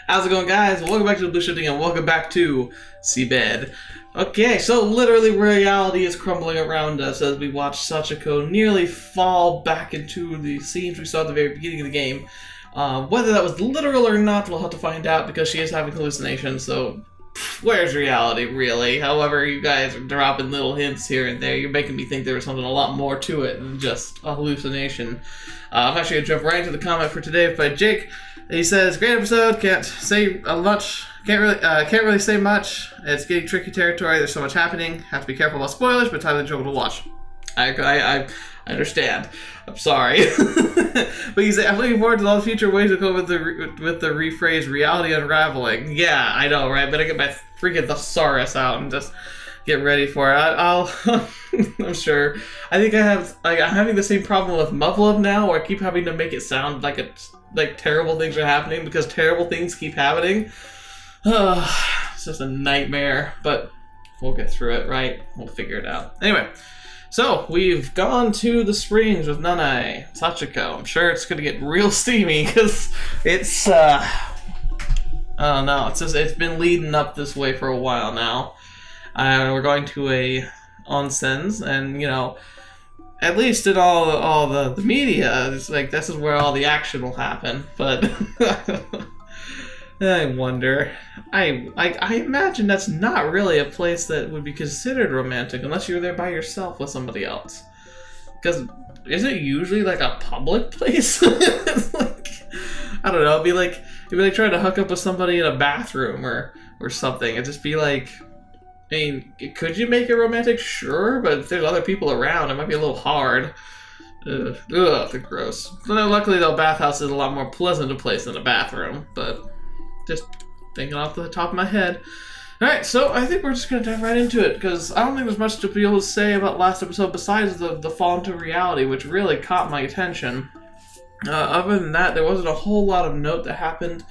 How's it going, guys? Welcome back to TheBlueShifting and welcome back to SeaBed. Okay, so literally reality is crumbling around us as we watch Sachiko nearly fall back into the scenes we saw at the very beginning of the game. Whether that was literal or not, we'll have to find out because she is having hallucinations, so where's reality, really? However, you guys are dropping little hints here and there. You're making me think there was something a lot more to it than just a hallucination. I'm actually going to jump right into the comment for today by Jake. He says, great episode, can't say much, can't really say much. It's getting tricky territory, there's so much happening. Have to be careful about spoilers, but time to enjoyable to watch. I understand. I'm sorry. But he's I'm looking forward to all the future ways to go with the rephrase reality unraveling. Yeah, I know, right? Better get my freaking thesaurus out and just get ready for it. I'll I'm sure. I think I'm having the same problem with Muffled now, where I keep having to make it sound like terrible things are happening because terrible things keep happening. It's just a nightmare, but we'll get through it, right? We'll figure it out. Anyway. So, we've gone to the springs with Nanae, Sachiko. I'm sure it's going to get real steamy, because it's, I don't know, it's been leading up this way for a while now. We're going to a onsens, and, you know, at least in all the media, it's like, this is where all the action will happen, but... I wonder. I imagine that's not really a place that would be considered romantic unless you're there by yourself with somebody else. Because isn't it usually like a public place? It's like, I don't know. It'd be like trying to hook up with somebody in a bathroom or something. It'd just be like, I mean, could you make it romantic? Sure, but if there's other people around, it might be a little hard. Ugh, they're gross. Luckily, though, bathhouse is a lot more pleasant a place than a bathroom, but. Just thinking off the top of my head. Alright, so I think we're just going to dive right into it, because I don't think there's much to be able to say about last episode besides the fall into reality, which really caught my attention. Other than that, there wasn't a whole lot of note that happened,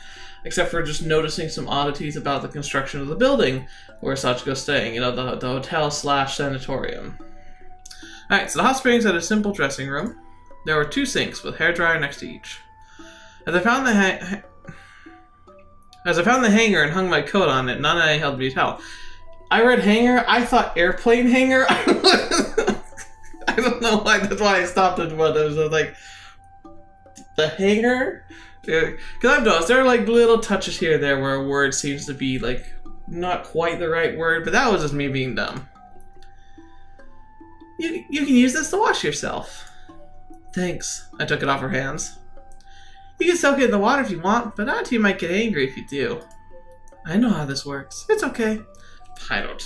except for just noticing some oddities about the construction of the building where Sachiko's staying, you know, the hotel/sanatorium. Alright, so the hot springs had a simple dressing room. There were 2 sinks with hairdryer next to each. As I found the hanger and hung my coat on it, Nanae held me to towel. I read hanger, I thought airplane hanger. I don't know why, that's why I stopped at one. I was like, the hanger? Because I've noticed there are like little touches here or there where a word seems to be like not quite the right word, but that was just me being dumb. You can use this to wash yourself. Thanks. I took it off her hands. You can soak it in the water if you want, but Auntie might get angry if you do. I know how this works. It's okay. I don't.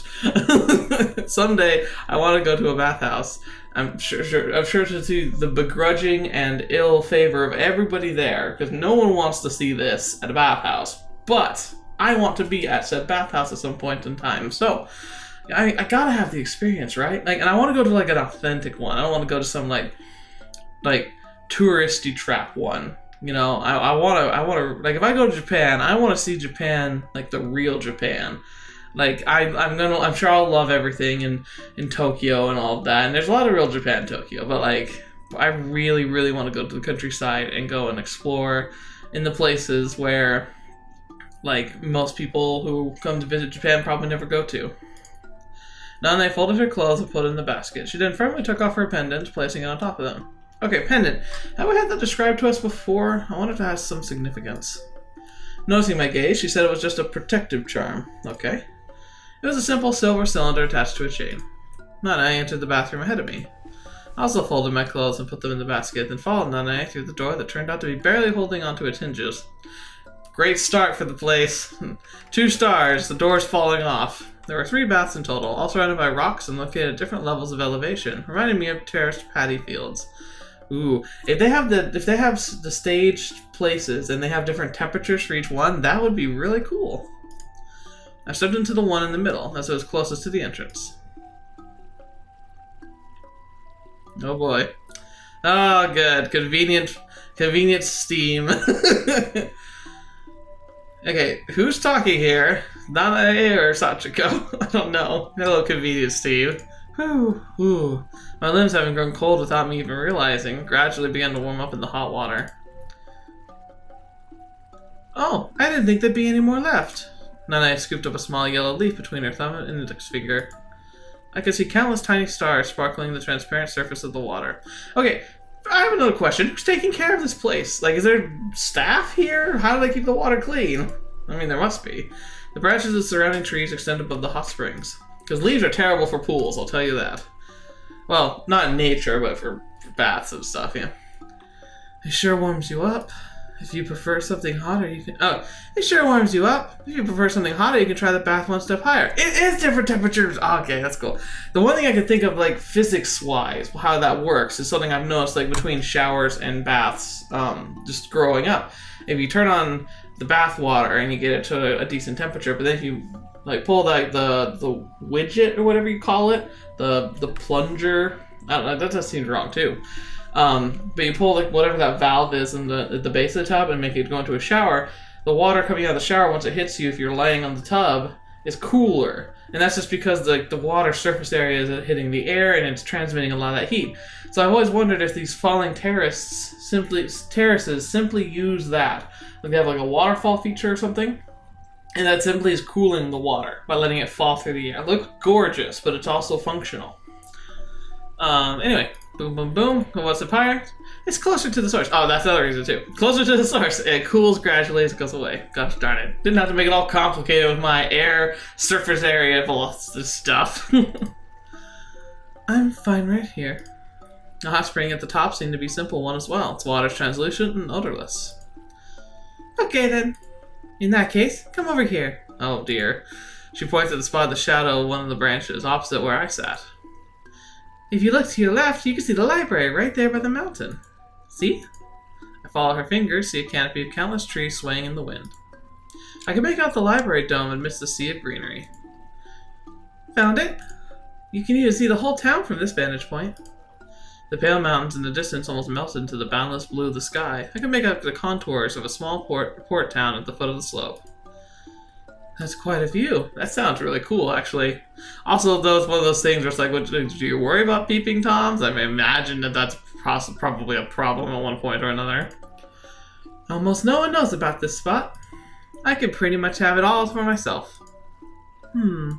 Someday, I want to go to a bathhouse. I'm sure to see the begrudging and ill favor of everybody there, because no one wants to see this at a bathhouse. But I want to be at said bathhouse at some point in time, so I gotta have the experience, right? Like, and I want to go to like an authentic one. I don't want to go to some like touristy trap one. You know, I want to, like, if I go to Japan, I want to see Japan, like, the real Japan. Like, I'm sure I'll love everything in Tokyo and all of that, and there's a lot of real Japan in Tokyo, but, like, I really, really want to go to the countryside and go and explore in the places where, like, most people who come to visit Japan probably never go to. Nanae folded her clothes and put it in the basket. She then firmly took off her pendant, placing it on top of them. Okay, pendant. Have we had that described to us before? I wonder if it has some significance. Noticing my gaze, she said it was just a protective charm. Okay. It was a simple silver cylinder attached to a chain. Nanae entered the bathroom ahead of me. I also folded my clothes and put them in the basket, then followed Nanae through the door that turned out to be barely holding onto its hinges. Great start for the place. 2 stars, the door's falling off. There were 3 baths in total, all surrounded by rocks and located at different levels of elevation, reminding me of terraced paddy fields. Ooh, if they have the staged places and they have different temperatures for each one, that would be really cool. I stepped into the one in the middle, as it was closest to the entrance. Oh boy. Oh, good. Convenient steam. Okay, who's talking here? Nanae or Sachiko? I don't know. Hello, convenient steam. Whew. My limbs, having grown cold without me even realizing, gradually began to warm up in the hot water. Oh, I didn't think there'd be any more left. Nanae scooped up a small yellow leaf between her thumb and index finger. I could see countless tiny stars sparkling the transparent surface of the water. Okay, I have another question. Who's taking care of this place? Like, is there staff here? How do they keep the water clean? I mean, there must be. The branches of surrounding trees extend above the hot springs. Because leaves are terrible for pools, I'll tell you that. Well, not in nature, but for baths and stuff, yeah. It sure warms you up. If you prefer something hotter, you can... Oh, it sure warms you up. If you prefer something hotter, you can try the bath one step higher. It is different temperatures. Okay, that's cool. The one thing I can think of, like, physics-wise, how that works, is something I've noticed, like, between showers and baths, just growing up. If you turn on the bath water and you get it to a decent temperature, but then if you, like, pull, like, the widget, or whatever you call it, the plunger... I don't know, that just seems wrong, too. But you pull like whatever that valve is in the base of the tub and make it go into a shower. The water coming out of the shower, once it hits you, if you're laying on the tub, is cooler, and that's just because the water surface area is hitting the air and it's transmitting a lot of that heat. So I've always wondered if these falling terraces simply use that, like they have like a waterfall feature or something, and that simply is cooling the water by letting it fall through the air. It looks gorgeous, but it's also functional. Anyway. Boom, boom, boom. What's the fire? It's closer to the source. Oh, that's the other reason, too. Closer to the source. It cools gradually as it goes away. Gosh darn it. Didn't have to make it all complicated with my air surface area full of this stuff. I'm fine right here. The hot spring at the top seemed to be a simple one as well. Its water's translucent and odorless. Okay, then. In that case, come over here. Oh, dear. She points at the spot in the shadow of one of the branches, opposite where I sat. If you look to your left, you can see the library right there by the mountain. See? I follow her fingers, see a canopy of countless trees swaying in the wind. I can make out the library dome amidst the sea of greenery. Found it? You can even see the whole town from this vantage point. The pale mountains in the distance almost melted into the boundless blue of the sky. I can make out the contours of a small port town at the foot of the slope. That's quite a view. That sounds really cool, actually. Also, one of those things where it's like, do you worry about peeping toms? I mean, imagine that's probably a problem at one point or another. Almost no one knows about this spot. I could pretty much have it all for myself. The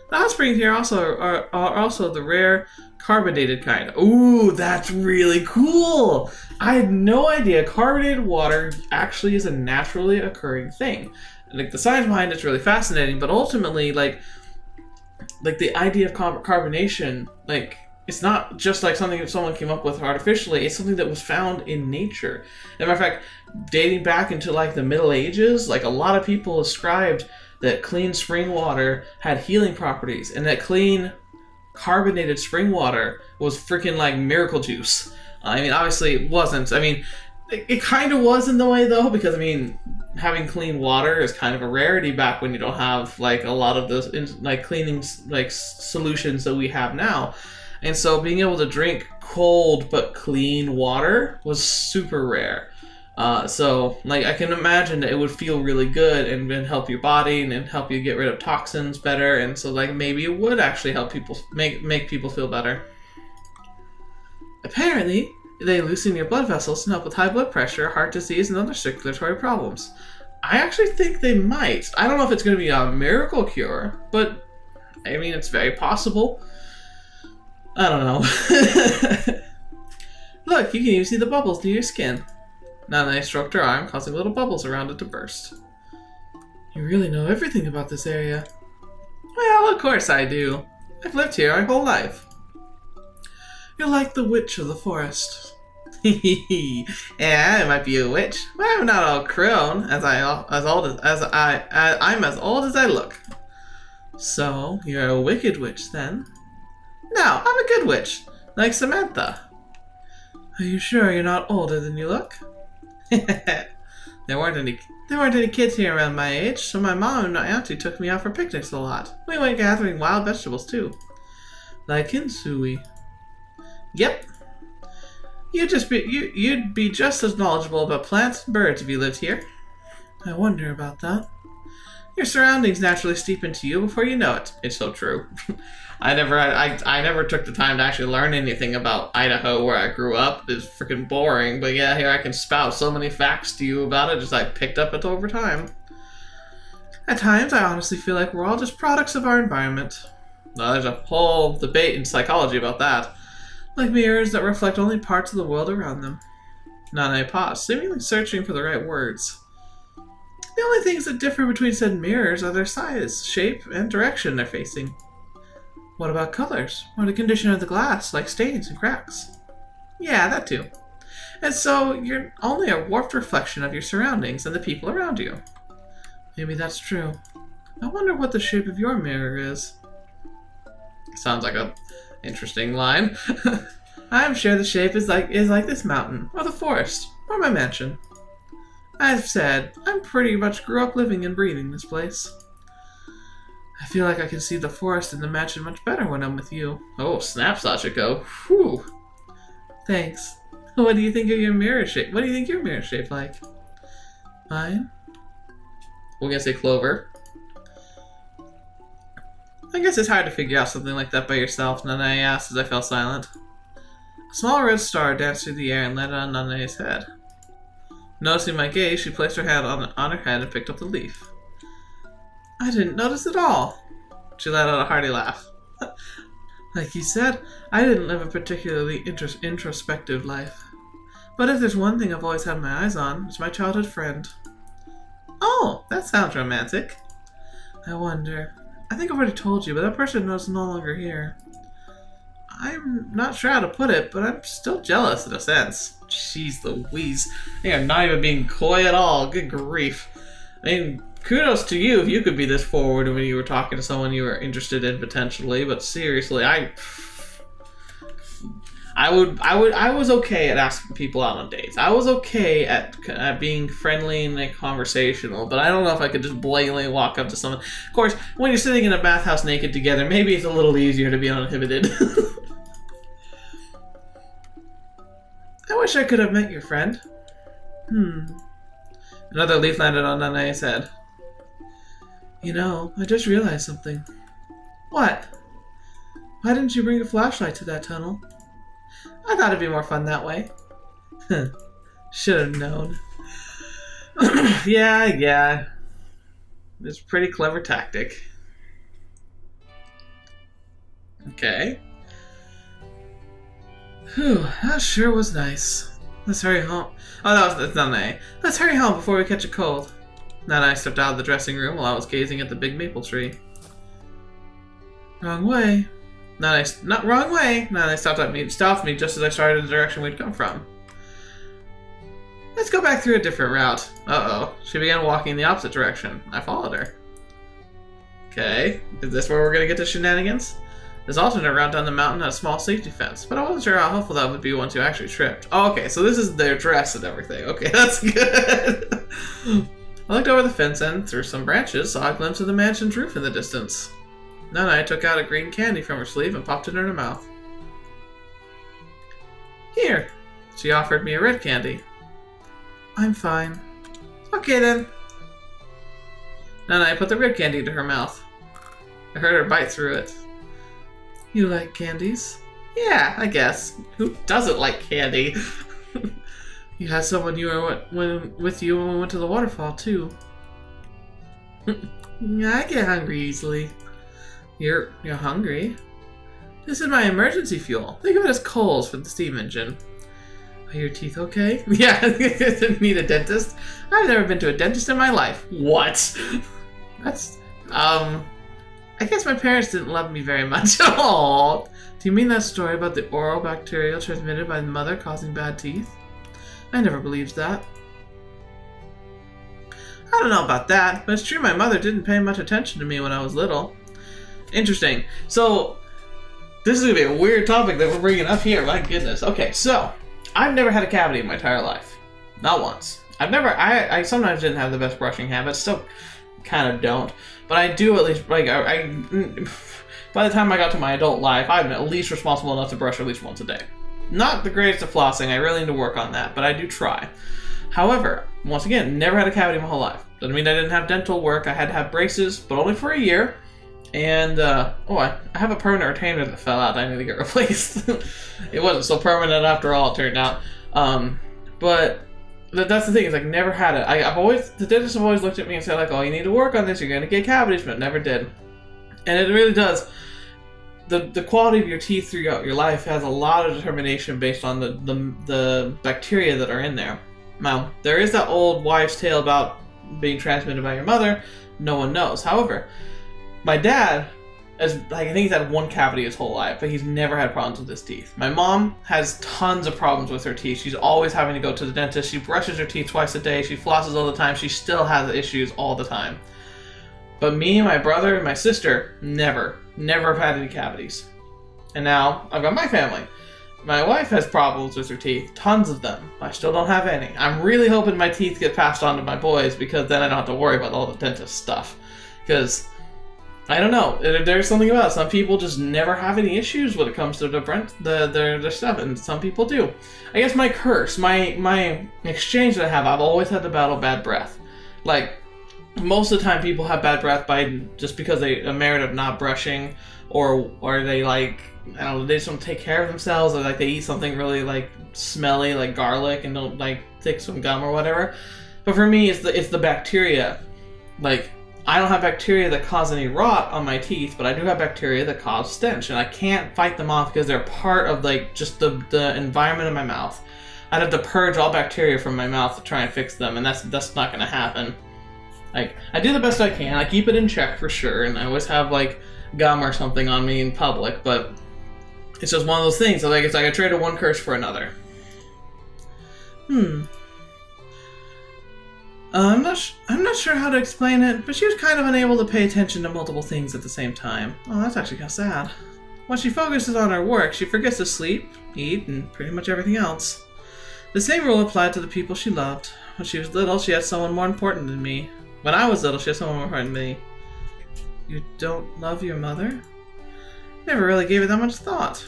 hot springs here are also the rare carbonated kind. Ooh, that's really cool! I had no idea carbonated water actually is a naturally occurring thing. Like, the science behind it's really fascinating, but ultimately, like the idea of carbonation, like, it's not just like something that someone came up with artificially, it's something that was found in nature. As a matter of fact, dating back into, like, the Middle Ages, like, a lot of people ascribed that clean spring water had healing properties, and that clean carbonated spring water was freaking, like, miracle juice. I mean, obviously it wasn't. I mean, it kind of was in the way, though, because, I mean, having clean water is kind of a rarity back when you don't have, like, a lot of those, like, cleaning, like, solutions that we have now. And so being able to drink cold but clean water was super rare. So, like, I can imagine that it would feel really good and help your body and help you get rid of toxins better. And so, like, maybe it would actually help people, make people feel better. Apparently, they loosen your blood vessels and help with high blood pressure, heart disease, and other circulatory problems. I actually think they might. I don't know if it's going to be a miracle cure, but, I mean, it's very possible. I don't know. Look, you can even see the bubbles near your skin. Nanae stroked her arm, causing little bubbles around it to burst. You really know everything about this area. Well, of course I do. I've lived here my whole life. You're like the witch of the forest. Yeah, I might be a witch, but I'm not all crone. I'm as old as I look. So you're a wicked witch then? No, I'm a good witch, like Samantha. Are you sure you're not older than you look? There weren't any kids here around my age, so my mom and my auntie took me out for picnics a lot. We went gathering wild vegetables too, like kinsui. Yep. You'd be just as knowledgeable about plants and birds if you lived here. I wonder about that. Your surroundings naturally steep into you before you know it. It's so true. I never took the time to actually learn anything about Idaho where I grew up. It's freaking boring, but yeah, here I can spout so many facts to you about it, just I picked up it over time. At times, I honestly feel like we're all just products of our environment. Well, there's a whole debate in psychology about that. Like mirrors that reflect only parts of the world around them. Nanae paused, seemingly searching for the right words. The only things that differ between said mirrors are their size, shape, and direction they're facing. What about colors, or the condition of the glass, like stains and cracks? Yeah, that too. And so, you're only a warped reflection of your surroundings and the people around you. Maybe that's true. I wonder what the shape of your mirror is. Sounds like a interesting line. I'm sure the shape is like this mountain, or the forest, or my mansion. I've said, I pretty much grew up living and breathing this place. I feel like I can see the forest and the mansion much better when I'm with you. Oh, snap, Sachiko. Whew. Thanks. What do you think of your mirror shape? What do you think your mirror shaped like? Mine? We're gonna say clover. I guess it's hard to figure out something like that by yourself, Nanae asked as I fell silent. A small red star danced through the air and landed on Nanae's head. Noticing my gaze, she placed her hand on her head and picked up the leaf. I didn't notice at all. She let out a hearty laugh. Like you said, I didn't live a particularly introspective life. But if there's one thing I've always had my eyes on, it's my childhood friend. Oh, that sounds romantic. I wonder. I think I've already told you, but that person is no longer here. I'm not sure how to put it, but I'm still jealous in a sense. Jeez Louise. They are not even being coy at all. Good grief. I mean, kudos to you if you could be this forward when you were talking to someone you were interested in potentially, but seriously, I was okay at asking people out on dates. I was okay at being friendly and like, conversational, but I don't know if I could just blatantly walk up to someone. Of course, when you're sitting in a bathhouse naked together, maybe it's a little easier to be uninhibited. I wish I could have met your friend. Another leaf landed on Nanae's head. You know, I just realized something. What? Why didn't you bring a flashlight to that tunnel? I thought it'd be more fun that way. Should have known. Yeah. It's a pretty clever tactic. Okay. Whew, that sure was nice. Let's hurry home. Oh, that's Nanae. Let's hurry home before we catch a cold. Nanae stepped out of the dressing room while I was gazing at the big maple tree. Wrong way. Not wrong way. Nanae stopped me just as I started in the direction we'd come from. Let's go back through a different route. Uh-oh. She began walking in the opposite direction. I followed her. Okay. Is this where we're gonna get to shenanigans? This alternate route down the mountain had a small safety fence, but I wasn't sure how helpful that would be once you actually tripped. Oh, okay, so this is their dress and everything. Okay, that's good. I looked over the fence and, through some branches, saw a glimpse of the mansion's roof in the distance. Nanae took out a green candy from her sleeve and popped it in her mouth. Here. She offered me a red candy. I'm fine. Okay then. Nanae put the red candy into her mouth. I heard her bite through it. You like candies? Yeah, I guess. Who doesn't like candy? You had someone with you when we went to the waterfall, too. Yeah, I get hungry easily. You're hungry? This is my emergency fuel. Think of it as coals for the steam engine. Are your teeth okay? Yeah, need a dentist? I've never been to a dentist in my life. What? That's, I guess my parents didn't love me very much. Aww. Do you mean that story about the oral bacteria transmitted by the mother causing bad teeth? I never believed that. I don't know about that, but it's true my mother didn't pay much attention to me when I was little. Interesting. So, this is going to be a weird topic that we're bringing up here. My goodness. Okay, so, I've never had a cavity in my entire life. Not once. I sometimes didn't have the best brushing habits, still kind of don't. But I do at least, like, by the time I got to my adult life, I'm at least responsible enough to brush at least once a day. Not the greatest at flossing, I really need to work on that, but I do try. However, once again, never had a cavity my whole life. Doesn't mean I didn't have dental work. I had to have braces, but only for a year. And, I have a permanent retainer that fell out. I need to get replaced. It wasn't so permanent after all, it turned out. But that's the thing, is, like, never had it. The dentist have always looked at me and said, like, oh, you need to work on this, you're going to get cavities, but never did. And it really does. The quality of your teeth throughout your life has a lot of determination based on the bacteria that are in there. Now, there is that old wives' tale about being transmitted by your mother. No one knows. However, my dad, I think he's had one cavity his whole life, but he's never had problems with his teeth. My mom has tons of problems with her teeth. She's always having to go to the dentist. She brushes her teeth twice a day. She flosses all the time. She still has issues all the time. But me, my brother, and my sister, never have had any cavities. And now, I've got my family. My wife has problems with her teeth, tons of them. I still don't have any. I'm really hoping my teeth get passed on to my boys, because then I don't have to worry about all the dentist stuff. Because, I don't know, there's something about it. Some people just never have any issues when it comes to their stuff, and some people do. I guess my curse, my exchange that I have, I've always had to battle bad breath. Like, most of the time people have bad breath just because they a merit of not brushing, or they, like, I don't know, they just don't take care of themselves, or like they eat something really, like, smelly, like garlic, and don't, like, take some gum or whatever. But for me, it's the bacteria. Like, I don't have bacteria that cause any rot on my teeth, but I do have bacteria that cause stench, and I can't fight them off because they're part of, like, just the environment of my mouth. I'd have to purge all bacteria from my mouth to try and fix them, and that's not going to happen. Like, I do the best I can. I keep it in check for sure, and I always have, like, gum or something on me in public, but it's just one of those things. So, like, it's like I traded one curse for another. I'm not sure how to explain it, but she was kind of unable to pay attention to multiple things at the same time. Oh, that's actually kind of sad. When she focuses on her work, she forgets to sleep, eat, and pretty much everything else. The same rule applied to the people she loved. When she was little, she had someone more important than me. When I was little, she had someone more important than me. You don't love your mother? Never really gave it that much thought.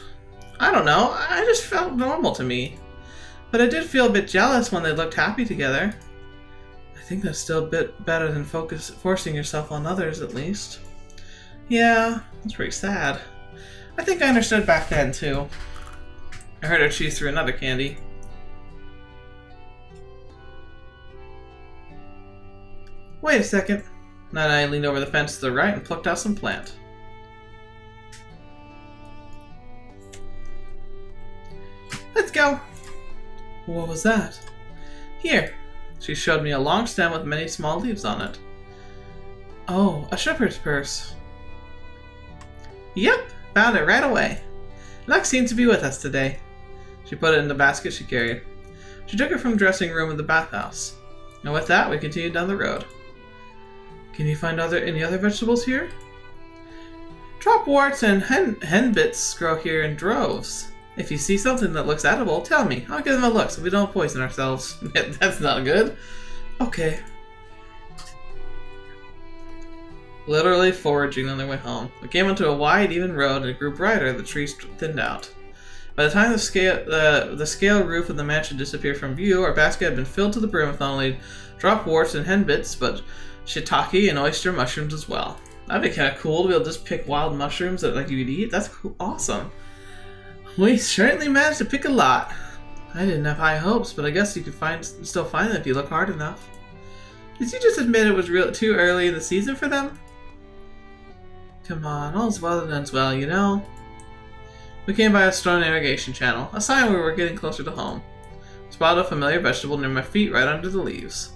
I don't know, I just felt normal to me. But I did feel a bit jealous when they looked happy together. I think that's still a bit better than forcing yourself on others, at least. Yeah, that's pretty sad. I think I understood back then, too. I heard her chew through another candy. Wait a second. Nanae leaned over the fence to the right and plucked out some plant. Let's go! What was that? Here. She showed me a long stem with many small leaves on it. Oh, a shepherd's purse. Yep, found it right away. Luck seems to be with us today. She put it in the basket she carried. She took it from the dressing room of the bathhouse. And with that, we continued down the road. Can you find any other vegetables here? Dropworts and henbits grow here in droves. If you see something that looks edible, tell me. I'll give them a look so we don't poison ourselves. That's not good. Okay. Literally foraging on their way home. We came onto a wide, even road and it grew brighter. The trees thinned out. By the time the scale roof of the mansion disappeared from view, our basket had been filled to the brim with not only dropworts and henbits, but shiitake and oyster mushrooms as well. That'd be kind of cool to be able to just pick wild mushrooms that like you could eat. That's cool. Awesome. We certainly managed to pick a lot. I didn't have high hopes, but I guess you could still find them if you look hard enough. Did you just admit it was too early in the season for them? Come on, all's well that ends well, you know. We came by a stone irrigation channel, a sign we were getting closer to home. Spotted a familiar vegetable near my feet right under the leaves.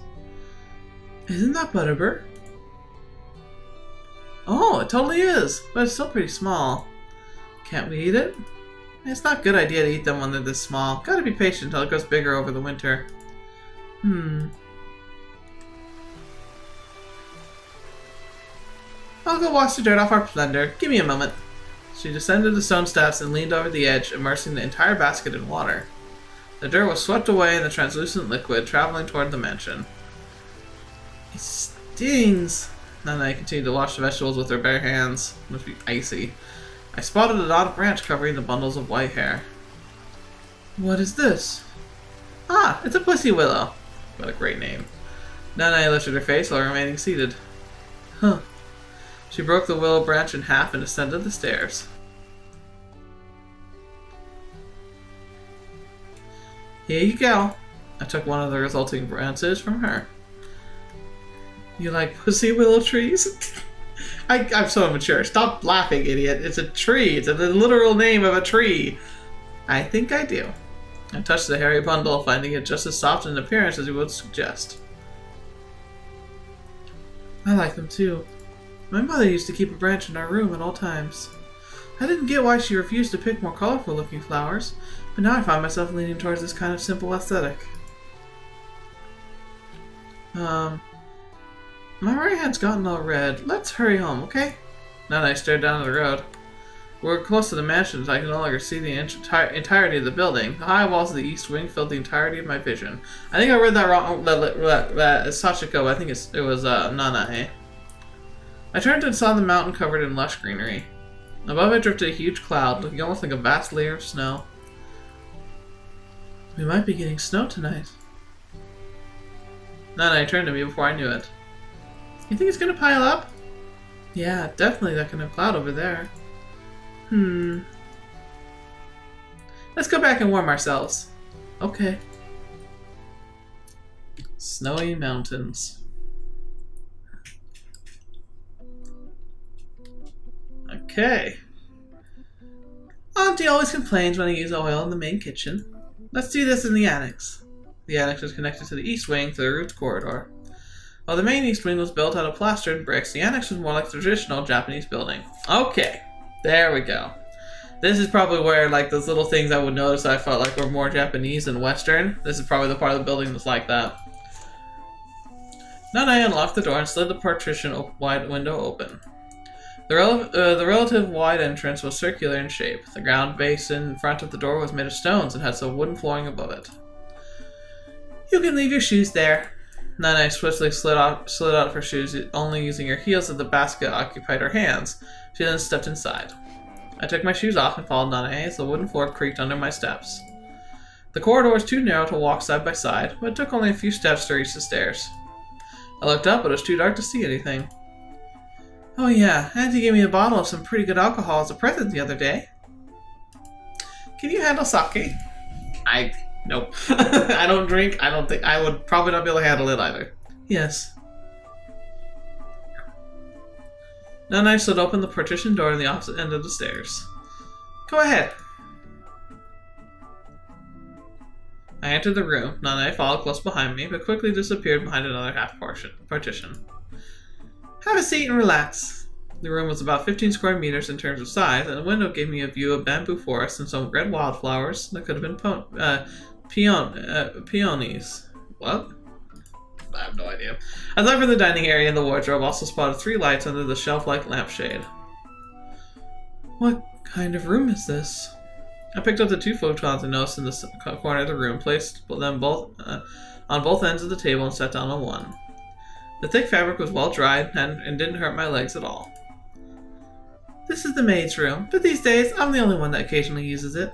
Isn't that butterbur? Oh, it totally is, but it's still pretty small. Can't we eat it? It's not a good idea to eat them when they're this small. Gotta be patient until it grows bigger over the winter. I'll go wash the dirt off our blender. Give me a moment. She descended the stone steps and leaned over the edge, immersing the entire basket in water. The dirt was swept away in the translucent liquid, traveling toward the mansion. It stings. Nanae continued to wash the vegetables with her bare hands. It must be icy. I spotted a dotted branch covering the bundles of white hair. What is this? Ah, it's a pussy willow. What a great name. Nanae lifted her face while remaining seated. Huh. She broke the willow branch in half and ascended the stairs. Here you go. I took one of the resulting branches from her. You like pussy willow trees? I'm so immature. Stop laughing, idiot. It's a tree. It's the literal name of a tree. I think I do. I touched the hairy bundle, finding it just as soft in appearance as you would suggest. I like them too. My mother used to keep a branch in our room at all times. I didn't get why she refused to pick more colorful looking flowers, but now I find myself leaning towards this kind of simple aesthetic. My right hand's gotten all red. Let's hurry home, okay? Nanae stared down the road. We're close to the mansion, so I can no longer see the entirety of the building. The high walls of the east wing filled the entirety of my vision. I think I read that wrong. Sachiko, I think it was Nanae. I turned and saw the mountain covered in lush greenery. Above it drifted a huge cloud, looking almost like a vast layer of snow. We might be getting snow tonight. Nanae turned to me before I knew it. You think it's gonna pile up? Yeah, definitely that kind of cloud over there. Let's go back and warm ourselves. Okay. Snowy mountains. Okay. Auntie always complains when I use oil in the main kitchen. Let's do this in the annex. The annex was connected to the east wing through the roots corridor. While the main east wing was built out of plaster and bricks, the annex was more like a traditional Japanese building. Okay, there we go. This is probably where, like, those little things I would notice I felt like were more Japanese than Western. This is probably the part of the building that's like that. Nanae unlocked the door and slid the partition wide window open. The relative wide entrance was circular in shape. The ground base in front of the door was made of stones and had some wooden flooring above it. You can leave your shoes there. Nanae swiftly slid out of her shoes, only using her heels as the basket occupied her hands. She then stepped inside. I took my shoes off and followed Nanae as the wooden floor creaked under my steps. The corridor was too narrow to walk side by side, but it took only a few steps to reach the stairs. I looked up, but it was too dark to see anything. Oh yeah, Auntie gave me a bottle of some pretty good alcohol as a present the other day. Can you handle sake? Nope. I don't drink. I don't think I would probably not be able to handle it either. Yes. Nanae slid open the partition door on the opposite end of the stairs. Go ahead. I entered the room. Nanae followed close behind me, but quickly disappeared behind another half partition. Have a seat and relax. The room was about 15 square meters in terms of size, and the window gave me a view of bamboo forest and some red wildflowers that could have been peonies. What? I have no idea. Aside from the dining area and the wardrobe, also spotted 3 lights under the shelf-like lampshade. What kind of room is this? I picked up the 2 futons and noticed in the corner of the room, placed them both on both ends of the table and sat down on one. The thick fabric was well dried and didn't hurt my legs at all. This is the maid's room, but these days I'm the only one that occasionally uses it.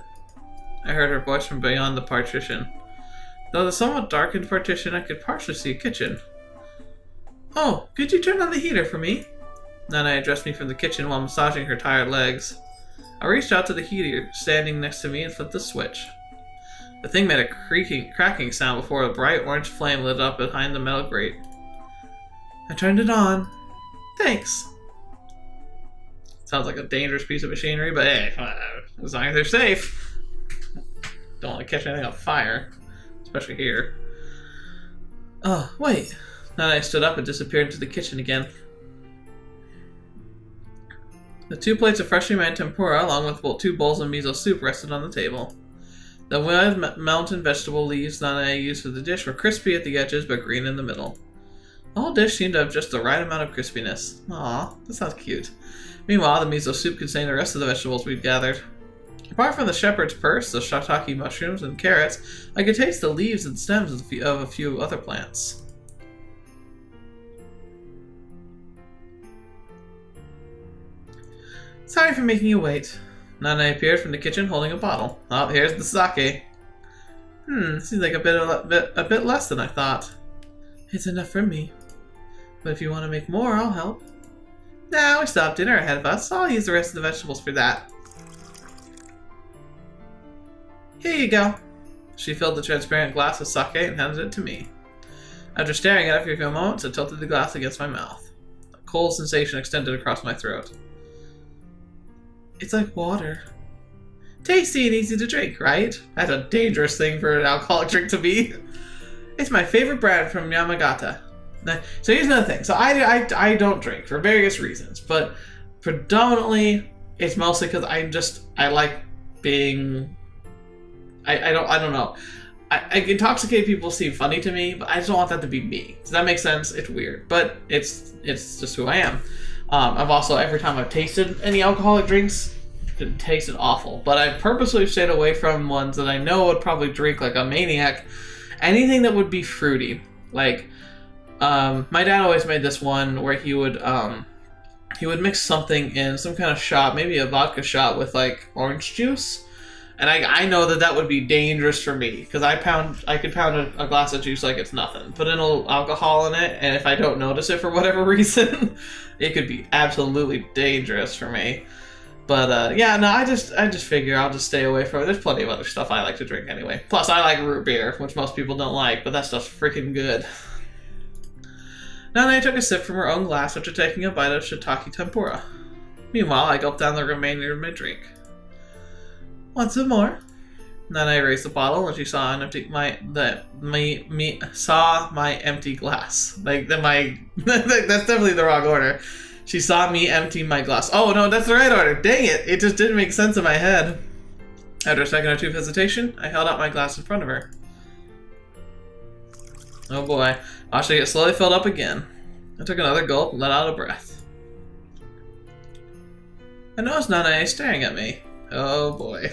I heard her voice from beyond the partition. Though the somewhat darkened partition, I could partially see a kitchen. Oh, could you turn on the heater for me? Nanae addressed me from the kitchen while massaging her tired legs. I reached out to the heater standing next to me and flipped the switch. The thing made a cracking sound before a bright orange flame lit up behind the metal grate. I turned it on. Thanks. Sounds like a dangerous piece of machinery, but hey, as long as they're safe. Don't want to catch anything on fire. Especially here. Oh, wait. Nanae stood up and disappeared into the kitchen again. The 2 plates of freshly made tempura, along with 2 bowls of miso soup, rested on the table. The wild mountain vegetable leaves Nanae used for the dish were crispy at the edges, but green in the middle. The whole dish seemed to have just the right amount of crispiness. Aw, that sounds cute. Meanwhile, the miso soup contained the rest of the vegetables we'd gathered. Apart from the shepherd's purse, the shiitake mushrooms, and carrots, I could taste the leaves and stems of a few other plants. Sorry for making you wait. Nanae appeared from the kitchen holding a bottle. Oh, here's the sake. Seems like a bit less than I thought. It's enough for me. But if you want to make more, I'll help. Nah, we still have dinner ahead of us, so I'll use the rest of the vegetables for that. Here you go. She filled the transparent glass with sake and handed it to me. After staring at it for a few moments, I tilted the glass against my mouth. A cold sensation extended across my throat. It's like water. Tasty and easy to drink, right? That's a dangerous thing for an alcoholic drink to be. It's my favorite brand from Yamagata. So here's another thing. So I don't drink for various reasons, but predominantly it's mostly because I like being. I don't know. Intoxicated people seem funny to me, but I just don't want that to be me. Does that make sense? It's weird, but it's just who I am. I've also, every time I've tasted any alcoholic drinks, it tasted awful. But I purposely stayed away from ones that I know would probably drink like a maniac. Anything that would be fruity. Like, my dad always made this one where he would mix something in, some kind of shot, maybe a vodka shot with like orange juice. And I know that would be dangerous for me, because I could pound a glass of juice like it's nothing. Put in a little alcohol in it, and if I don't notice it for whatever reason, it could be absolutely dangerous for me. But yeah, no, I just figure I'll just stay away from it. There's plenty of other stuff I like to drink anyway. Plus, I like root beer, which most people don't like, but that stuff's freaking good. Nanae took a sip from her own glass after taking a bite of shiitake tempura. Meanwhile, I gulped down the remainder of my drink. Want some more? Nanae raised the bottle and she saw saw my empty glass. Like that's definitely the wrong order. She saw me empty my glass. Oh no, that's the right order. Dang it! It just didn't make sense in my head. After a second or two of hesitation, I held out my glass in front of her. Oh boy, watching it slowly filled up again. I took another gulp and let out a breath. I noticed Nanae staring at me. Oh boy.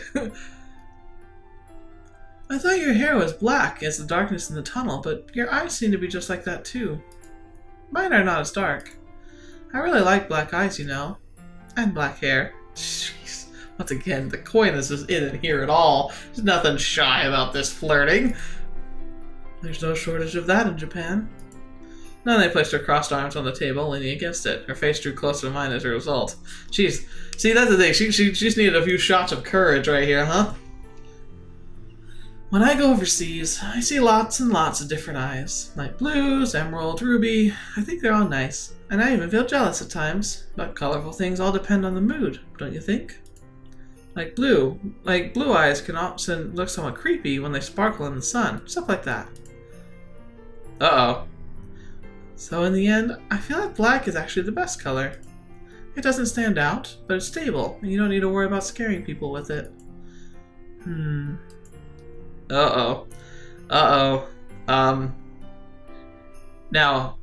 I thought your hair was black as the darkness in the tunnel, but your eyes seem to be just like that too. Mine are not as dark. I really like black eyes, you know. And black hair. Jeez. Once again, the coyness isn't here at all. There's nothing shy about this flirting. There's no shortage of that in Japan. Nanae placed her crossed arms on the table, leaning against it. Her face drew closer to mine as a result. Jeez. See, that's the thing. She just needed a few shots of courage right here, huh? When I go overseas, I see lots and lots of different eyes. Light blues, emerald, ruby. I think they're all nice. And I even feel jealous at times. But colorful things all depend on the mood, don't you think? Like blue eyes can often look somewhat creepy when they sparkle in the sun. Stuff like that. Uh-oh. So in the end, I feel like black is actually the best color. It doesn't stand out, but it's stable, and you don't need to worry about scaring people with it. Uh-oh. Now,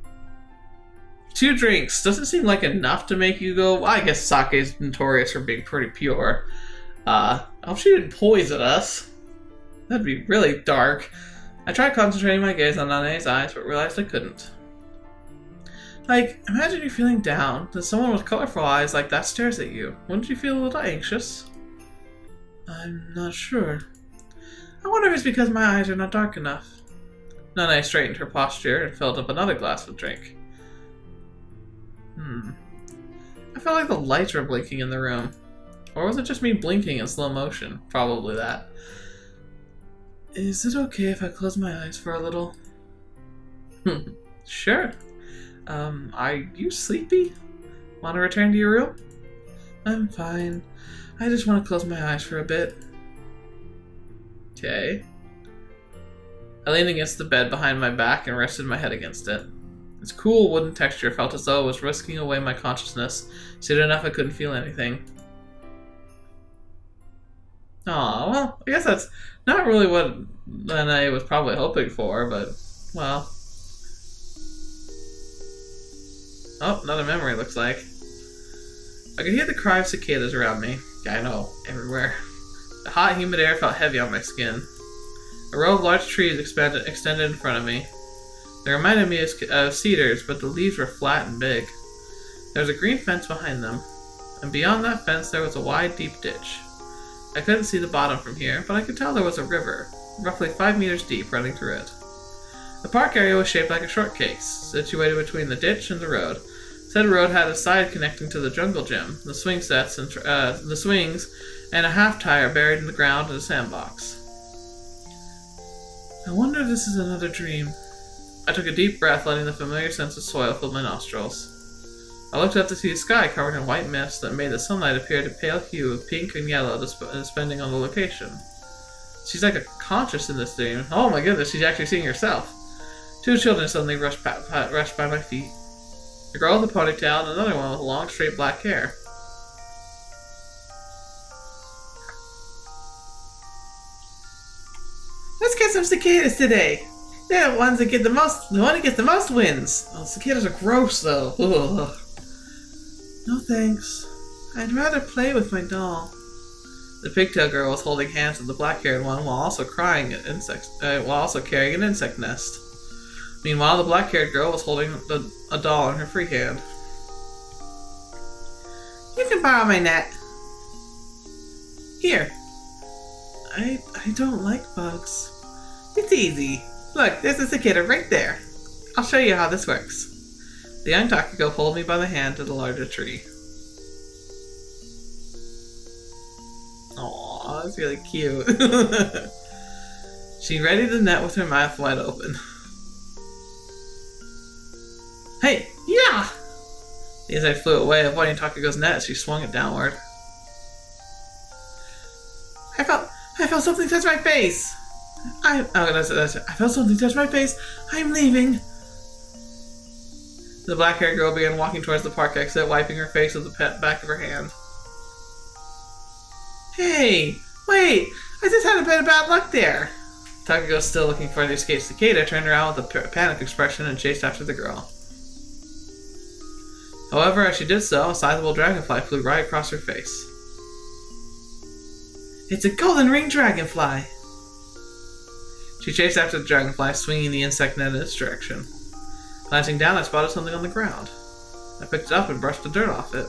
2 drinks doesn't seem like enough to make you go, well, I guess sake is notorious for being pretty pure. I hope she didn't poison us. That'd be really dark. I tried concentrating my gaze on Nanae's eyes, but realized I couldn't. Like, imagine you're feeling down, then someone with colorful eyes like that stares at you. Wouldn't you feel a little anxious? I'm not sure. I wonder if it's because my eyes are not dark enough. Nanae straightened her posture and filled up another glass of drink. I felt like the lights were blinking in the room. Or was it just me blinking in slow motion? Probably that. Is it okay if I close my eyes for a little? Sure. Are you sleepy? Want to return to your room? I'm fine. I just want to close my eyes for a bit. Okay. I leaned against the bed behind my back and rested my head against it. Its cool wooden texture felt as though it was whisking away my consciousness. Soon enough I couldn't feel anything. Aw, well, I guess that's not really what Nanae was probably hoping for, but, well. Oh, another memory, looks like. I could hear the cry of cicadas around me. Yeah, I know, everywhere. The hot, humid air felt heavy on my skin. A row of large trees extended in front of me. They reminded me of cedars, but the leaves were flat and big. There was a green fence behind them, and beyond that fence there was a wide, deep ditch. I couldn't see the bottom from here, but I could tell there was a river, roughly 5 meters deep, running through it. The park area was shaped like a shortcake, situated between the ditch and the road. Said road had a side connecting to the jungle gym, the swing sets and the swings, and a half tire buried in the ground in a sandbox. I wonder if this is another dream. I took a deep breath, letting the familiar sense of soil fill my nostrils. I looked up to see the sky covered in white mist that made the sunlight appear to pale hue of pink and yellow depending on the location. She's like a conscious in this dream. Oh my goodness, she's actually seeing herself. Two children suddenly rushed by my feet. A girl with a ponytail and another one with long, straight black hair. Let's get some cicadas today. They're the ones that get the most. The one that gets the most wins. Oh, cicadas are gross, though. Ugh. No thanks. I'd rather play with my doll. The pigtail girl was holding hands with the black-haired one while also carrying an insect nest. Meanwhile, the black-haired girl was holding a doll in her free hand. You can borrow my net. Here. I don't like bugs. It's easy. Look, there's a cicada right there. I'll show you how this works. The young Sachiko pulled me by the hand to the larger tree. Aww, that's really cute. She readied the net with her mouth wide open. Hey, yeah! The insect flew away, avoiding Takiko's net as she swung it downward. I felt something touch my face! I felt something touch my face! I'm leaving! The black-haired girl began walking towards the park exit, wiping her face with the back of her hand. Hey! Wait! I just had a bit of bad luck there! Takiko, still looking for the escaped cicada, turned around with a panicked expression and chased after the girl. However, as she did so, a sizable dragonfly flew right across her face. It's a golden ring dragonfly! She chased after the dragonfly, swinging the insect net in its direction. Glancing down, I spotted something on the ground. I picked it up and brushed the dirt off it.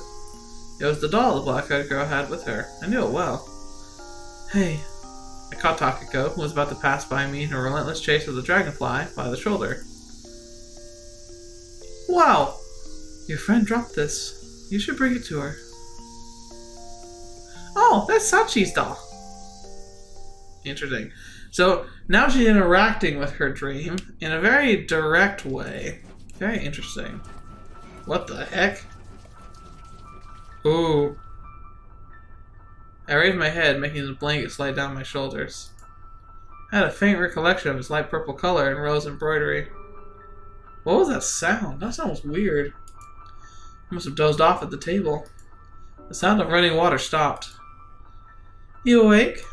It was the doll the black-eyed girl had with her. I knew it well. Hey. I caught Takiko, who was about to pass by me in her relentless chase of the dragonfly, by the shoulder. Wow! Your friend dropped this. You should bring it to her. Oh, that's Sachi's doll. Interesting. So, now she's interacting with her dream in a very direct way. Very interesting. What the heck? Ooh. I raised my head, making the blanket slide down my shoulders. I had a faint recollection of its light purple color and rose embroidery. What was that sound? That sound was weird. I must have dozed off at the table. The sound of running water stopped. You awake?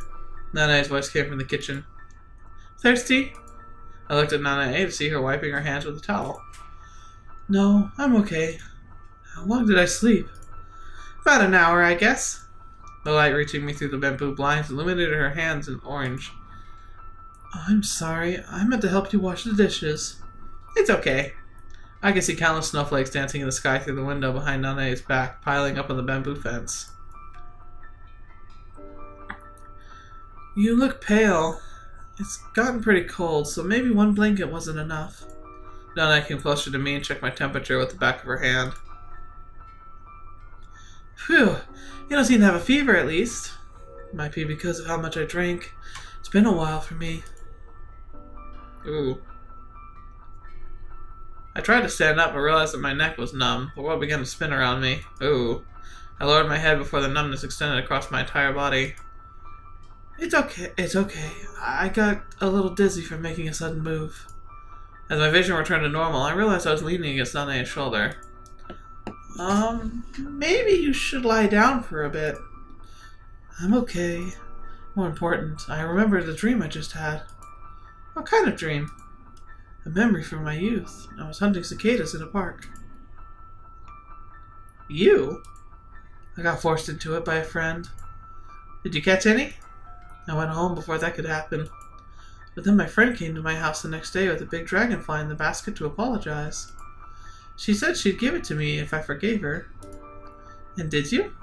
Nanae's voice came from the kitchen. Thirsty? I looked at Nanae to see her wiping her hands with a towel. No, I'm okay. How long did I sleep? About an hour, I guess. The light reaching me through the bamboo blinds illuminated her hands in orange. Oh, I'm sorry. I meant to help you wash the dishes. It's okay. I could see countless snowflakes dancing in the sky through the window behind Nanae's back, piling up on the bamboo fence. You look pale. It's gotten pretty cold, so maybe one blanket wasn't enough. Nanae came closer to me and checked my temperature with the back of her hand. Phew, you don't seem to have a fever at least. Might be because of how much I drank. It's been a while for me. Ooh. I tried to stand up but realized that my neck was numb. The world began to spin around me. Ooh. I lowered my head before the numbness extended across my entire body. It's okay, it's okay. I got a little dizzy from making a sudden move. As my vision returned to normal, I realized I was leaning against Nanae's shoulder. Maybe you should lie down for a bit. I'm okay. More important, I remembered the dream I just had. What kind of dream? A memory from my youth. I was hunting cicadas in a park. You? I got forced into it by a friend. Did you catch any? I went home before that could happen. But then my friend came to my house the next day with a big dragonfly in the basket to apologize. She said she'd give it to me if I forgave her. And did you?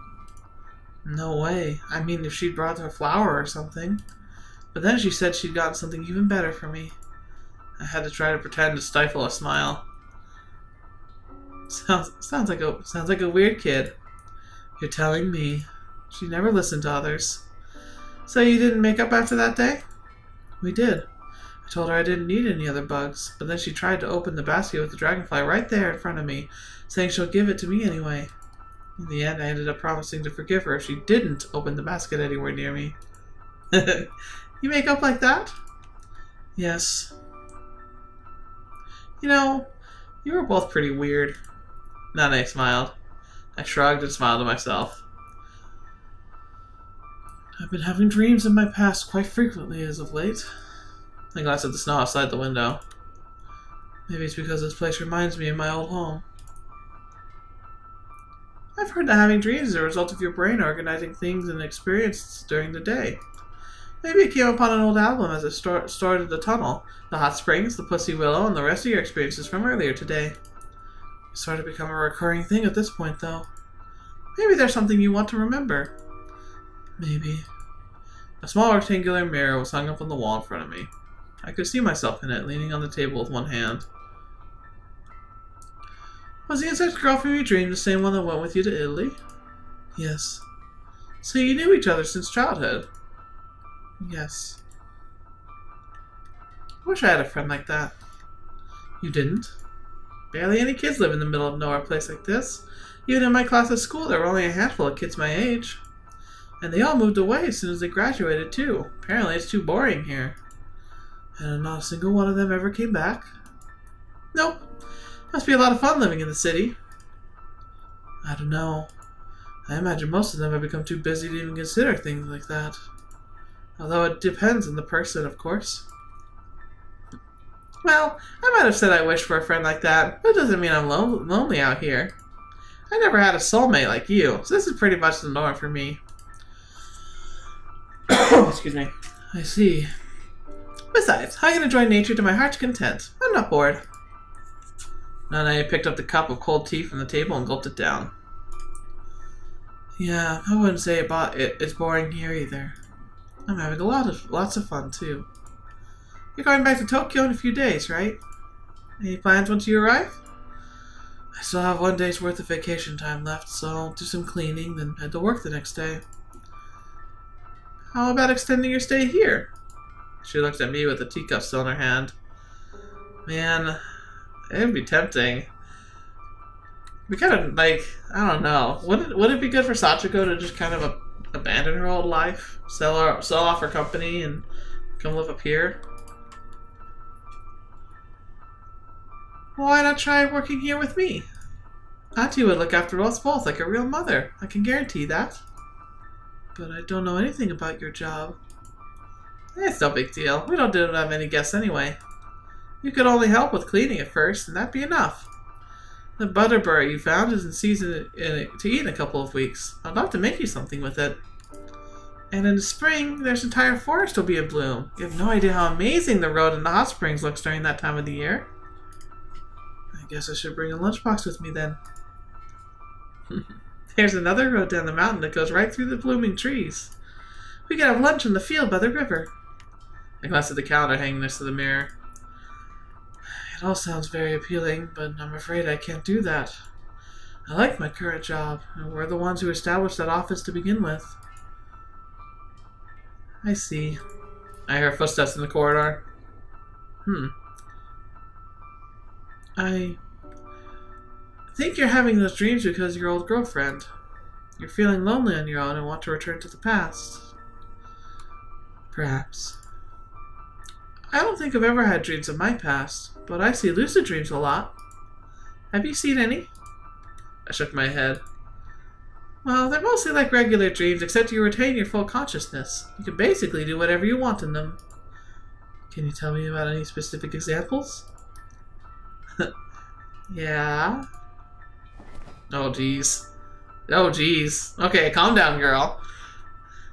No way. I mean, if she'd brought her flower or something. But then she said she'd gotten something even better for me. I had to try to pretend to stifle a smile. Sounds like a weird kid. You're telling me. She never listened to others. So you didn't make up after that day? We did. I told her I didn't need any other bugs, but then she tried to open the basket with the dragonfly right there in front of me, saying she'll give it to me anyway. In the end, I ended up promising to forgive her if she didn't open the basket anywhere near me. You make up like that? Yes. You know, you were both pretty weird. Nanae smiled. I shrugged and smiled to myself. I've been having dreams of my past quite frequently as of late. I glanced at the snow outside the window. Maybe it's because this place reminds me of my old home. I've heard that having dreams is a result of your brain organizing things and experiences during the day. Maybe it came upon an old album as it stored in the tunnel. The hot springs, the pussy willow, and the rest of your experiences from earlier today. It's sort of become a recurring thing at this point, though. Maybe there's something you want to remember. Maybe. A small rectangular mirror was hung up on the wall in front of me. I could see myself in it, leaning on the table with one hand. Was the insect girl from your dream the same one that went with you to Italy? Yes. So you knew each other since childhood? Yes. I wish I had a friend like that. You didn't? Barely any kids live in the middle of nowhere place like this. Even in my class at school, there were only a handful of kids my age. And they all moved away as soon as they graduated, too. Apparently it's too boring here. And not a single one of them ever came back? Nope. Must be a lot of fun living in the city. I don't know. I imagine most of them have become too busy to even consider things like that. Although it depends on the person, of course. Well, I might have said I wish for a friend like that, but it doesn't mean I'm lonely out here. I never had a soulmate like you, so this is pretty much the norm for me. Excuse me. I see. Besides, I can enjoy nature to my heart's content. I'm not bored. Nanae picked up the cup of cold tea from the table and gulped it down. Yeah, I wouldn't say it's boring here either. I'm having lots of fun too. You're going back to Tokyo in a few days, right? Any plans once you arrive? I still have 1 day's worth of vacation time left, so I'll do some cleaning, then head to work the next day. How about extending your stay here? She looked at me with a teacup still in her hand. Man, it'd be tempting. We kind of, like, I don't know. Would it be good for Sachiko to just kind of abandon her old life? Sell off her company and come live up here? Why not try working here with me? Auntie would look after us both like a real mother. I can guarantee that. But I don't know anything about your job. It's no big deal. We don't have any guests anyway. You could only help with cleaning at first, and that'd be enough. The butterberry you found is in season to eat in a couple of weeks. I'd love to make you something with it. And in the spring, there's an entire forest will be in bloom. You have no idea how amazing the road and the hot springs looks during that time of the year. I guess I should bring a lunchbox with me then. There's another road down the mountain that goes right through the blooming trees. We could have lunch in the field by the river. I glanced at the calendar hanging next to the mirror. It all sounds very appealing, but I'm afraid I can't do that. I like my current job, and we're the ones who established that office to begin with. I see. I hear footsteps in the corridor. I think you're having those dreams because of your old girlfriend. You're feeling lonely on your own and want to return to the past. Perhaps. I don't think I've ever had dreams of my past, but I see lucid dreams a lot. Have you seen any? I shook my head. Well, they're mostly like regular dreams, except you retain your full consciousness. You can basically do whatever you want in them. Can you tell me about any specific examples? Yeah? Oh, jeez. Oh, jeez. Okay, calm down, girl.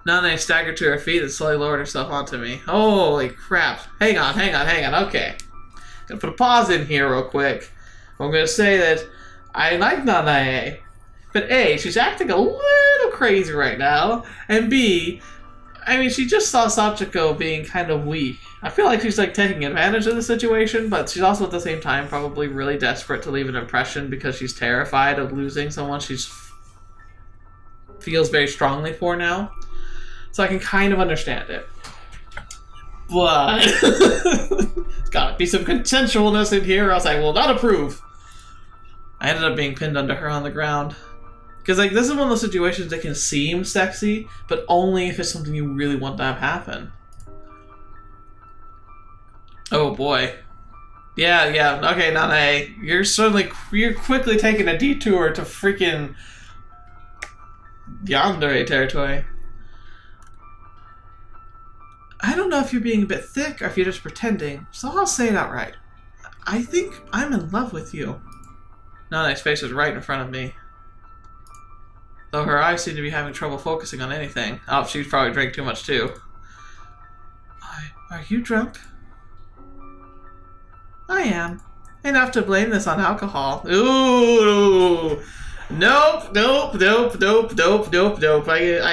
Nanae staggered to her feet and slowly lowered herself onto me. Holy crap. Hang on. Okay. Gonna put a pause in here real quick. I'm gonna say that I like Nanae, but A, she's acting a little crazy right now, and B, I mean, she just saw Sachiko being kind of weak. I feel like she's like taking advantage of the situation, but she's also at the same time probably really desperate to leave an impression because she's terrified of losing someone she feels very strongly for now. So I can kind of understand it. But there's gotta be some consensualness in here, or else I will not approve. I ended up being pinned under her on the ground. Because like this is one of those situations that can seem sexy, but only if it's something you really want to have happen. Oh boy. Yeah. Okay, Nanae. You're quickly taking a detour to freaking yandere territory. I don't know if you're being a bit thick or if you're just pretending, so I'll say it outright. I think I'm in love with you. Nanae's face is right in front of me. Though her eyes seem to be having trouble focusing on anything. Oh, she's probably drank too much too. Are you drunk? I am. Enough to blame this on alcohol. Ooh! Nope. I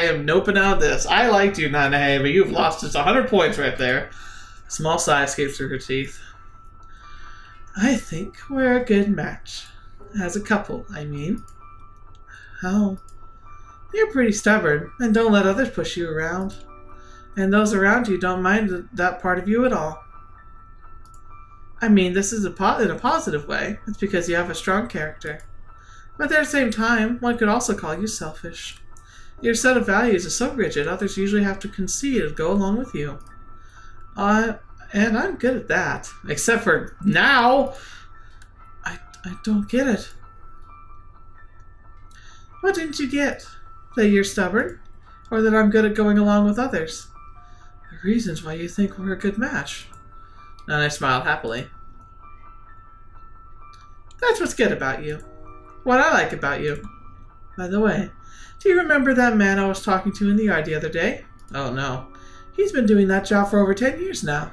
am noping out this. I liked you, Nanae, but you've lost just 100 points right there. A small sigh escapes through her teeth. I think we're a good match. As a couple, I mean. Oh. You're pretty stubborn, and don't let others push you around. And those around you don't mind that part of you at all. I mean, this is in a positive way. It's because you have a strong character. But at the same time, one could also call you selfish. Your set of values is so rigid, others usually have to concede and go along with you. And I'm good at that. Except for now! I don't get it. What didn't you get? That you're stubborn? Or that I'm good at going along with others? The reasons why you think we're a good match. Nanae smiled happily. That's what's good about you. What I like about you. By the way, do you remember that man I was talking to in the yard the other day? Oh no. He's been doing that job for over 10 years now.